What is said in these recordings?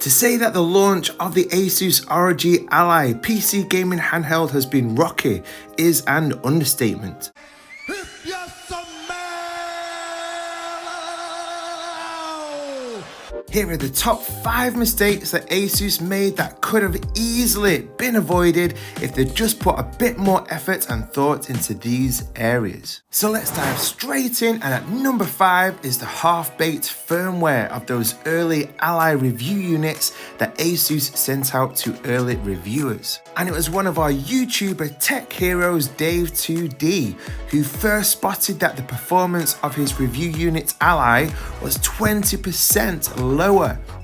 To say that the launch of the Asus ROG Ally PC gaming handheld has been rocky is an understatement. Here are the top 5 mistakes that Asus made that could have easily been avoided if they just put a bit more effort and thought into these areas. So let's dive straight in, and at number 5 is the half-baked firmware of those early Ally review units that Asus sent out to early reviewers. And it was one of our YouTuber tech heroes, Dave2D, who first spotted that the performance of his review unit Ally was 20% lower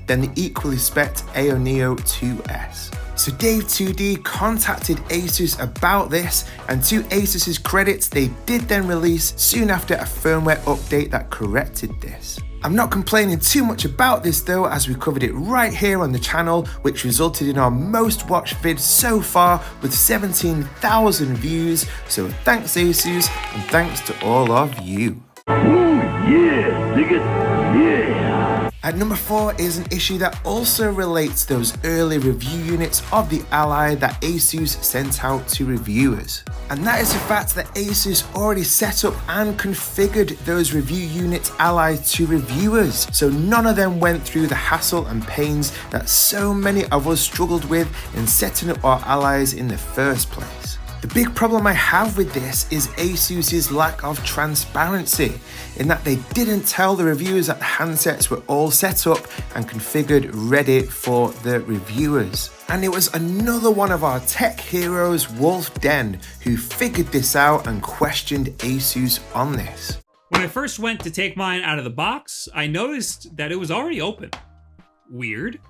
than the equally spec'd Aoneo 2S. So Dave2D contacted Asus about this, and to Asus's credit, they did then release soon after a firmware update that corrected this. I'm not complaining too much about this though, as we covered it right here on the channel, which resulted in our most watched vid so far with 17,000 views. So thanks Asus, and thanks to all of you. Ooh, yeah, dig it, yeah. At number 4 is an issue that also relates to those early review units of the Ally that Asus sent out to reviewers. And that is the fact that Asus already set up and configured those review unit Ally to reviewers, so none of them went through the hassle and pains that so many of us struggled with in setting up our Allies in the first place. The big problem I have with this is Asus's lack of transparency, in that they didn't tell the reviewers that the handsets were all set up and configured ready for the reviewers. And it was another one of our tech heroes, Wulff Den, who figured this out and questioned Asus on this. When I first went to take mine out of the box, I noticed that it was already open. Weird.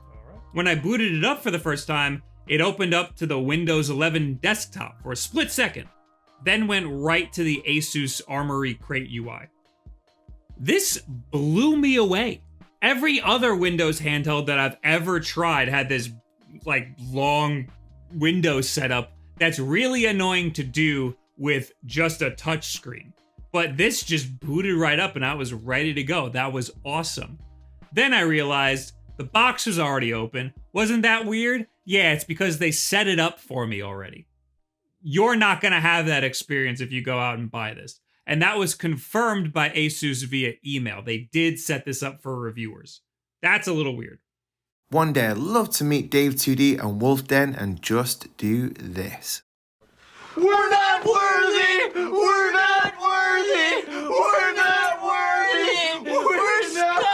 When I booted it up for the first time, it opened up to the Windows 11 desktop for a split second, then went right to the Asus Armory Crate UI. This blew me away. Every other Windows handheld that I've ever tried had this long Windows setup that's really annoying to do with just a touch screen. But this just booted right up and I was ready to go. That was awesome. Then I realized the box was already open. Wasn't that weird? Yeah, it's because they set it up for me already. You're not going to have that experience if you go out and buy this. And that was confirmed by Asus via email. They did set this up for reviewers. That's a little weird. One day I'd love to meet Dave2D and Wulff Den and just do this. We're not worthy! We're not worthy! We're not worthy! We're scum!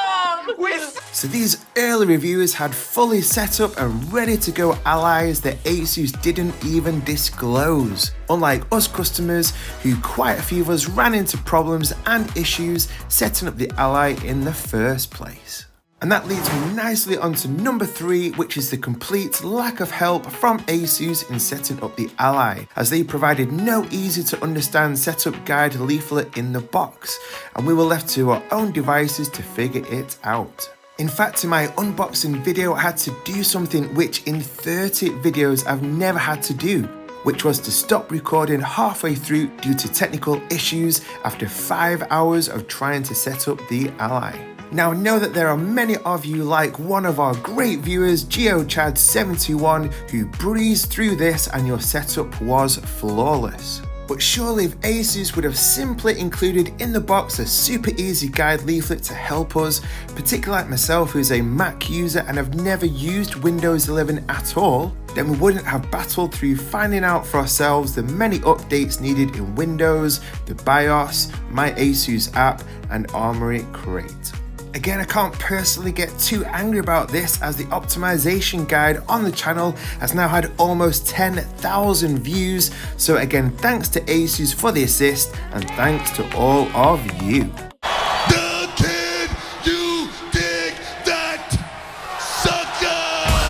So these early reviewers had fully set up and ready to go Allies that Asus didn't even disclose. Unlike us customers, who quite a few of us ran into problems and issues setting up the Ally in the first place. And that leads me nicely onto number 3, which is the complete lack of help from Asus in setting up the Ally, as they provided no easy to understand setup guide leaflet in the box, and we were left to our own devices to figure it out. In fact, in my unboxing video, I had to do something which in 30 videos I've never had to do, which was to stop recording halfway through due to technical issues after 5 hours of trying to set up the Ally. Now I know that there are many of you, like one of our great viewers, GeoChad71, who breezed through this and your setup was flawless. But surely if Asus would have simply included in the box a super easy guide leaflet to help us, particularly like myself who's a Mac user and have never used Windows 11 at all, then we wouldn't have battled through finding out for ourselves the many updates needed in Windows, the BIOS, my Asus app, and Armory Crate. Again, I can't personally get too angry about this, as the optimization guide on the channel has now had almost 10,000 views. So again, thanks to Asus for the assist, and thanks to all of you.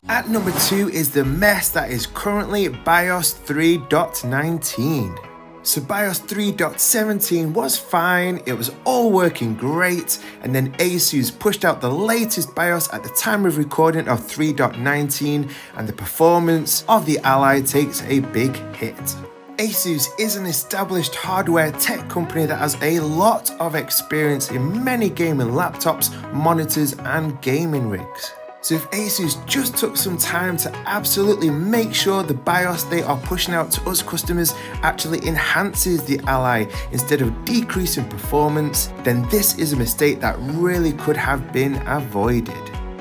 At number 2 is the mess that is currently BIOS 3.19. So BIOS 3.17 was fine, it was all working great, and then Asus pushed out the latest BIOS at the time of recording of 3.19, and the performance of the Ally takes a big hit. Asus is an established hardware tech company that has a lot of experience in many gaming laptops, monitors, and gaming rigs. So if Asus just took some time to absolutely make sure the BIOS they are pushing out to us customers actually enhances the Ally instead of decreasing performance, then this is a mistake that really could have been avoided.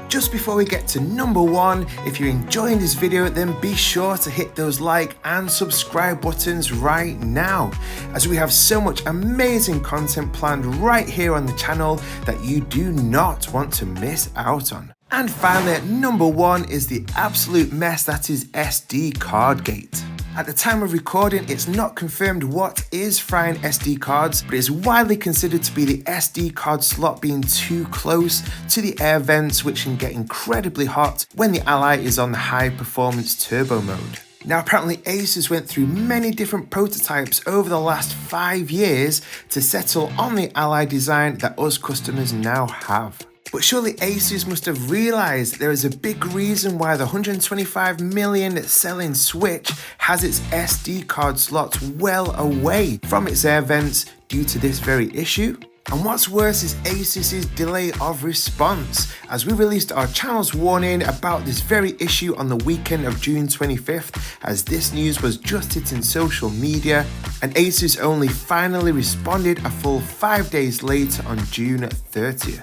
Just before we get to number 1, if you're enjoying this video, then be sure to hit those like and subscribe buttons right now, as we have so much amazing content planned right here on the channel that you do not want to miss out on. And finally, at number 1 is the absolute mess that is SD card gate. At the time of recording, it's not confirmed what is frying SD cards, but it is widely considered to be the SD card slot being too close to the air vents, which can get incredibly hot when the Ally is on the high performance turbo mode. Now apparently Asus went through many different prototypes over the last 5 years to settle on the Ally design that us customers now have. But surely Asus must have realised there is a big reason why the 125 million selling Switch has its SD card slots well away from its air vents due to this very issue. And what's worse is Asus's delay of response, as we released our channel's warning about this very issue on the weekend of June 25th, as this news was just hitting social media, and Asus only finally responded a full 5 days later on June 30th.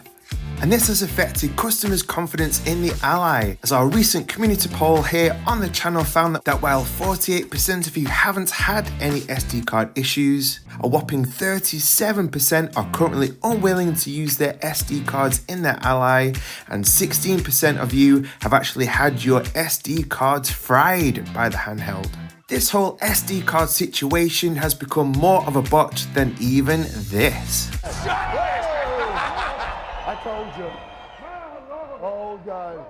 And this has affected customers' confidence in the Ally, as our recent community poll here on the channel found that while 48% of you haven't had any SD card issues, a whopping 37% are currently unwilling to use their SD cards in their Ally, and 16% of you have actually had your SD cards fried by the handheld. This whole SD card situation has become more of a botch than even this. I told you. Oh, God.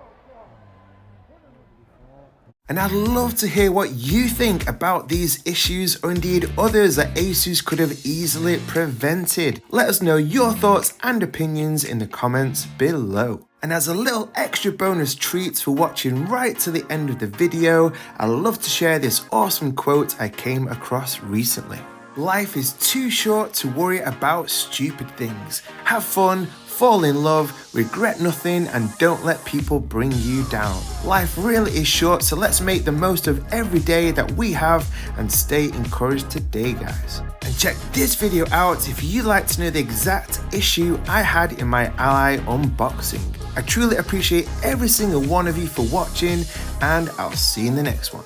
And I'd love to hear what you think about these issues, or indeed others that Asus could have easily prevented. Let us know your thoughts and opinions in the comments below. And as a little extra bonus treat for watching right to the end of the video, I'd love to share this awesome quote I came across recently. Life is too short to worry about stupid things. Have fun, fall in love, regret nothing, and don't let people bring you down. Life really is short, so let's make the most of every day that we have and stay encouraged today, guys. And check this video out if you'd like to know the exact issue I had in my Ally unboxing. I truly appreciate every single one of you for watching, and I'll see you in the next one.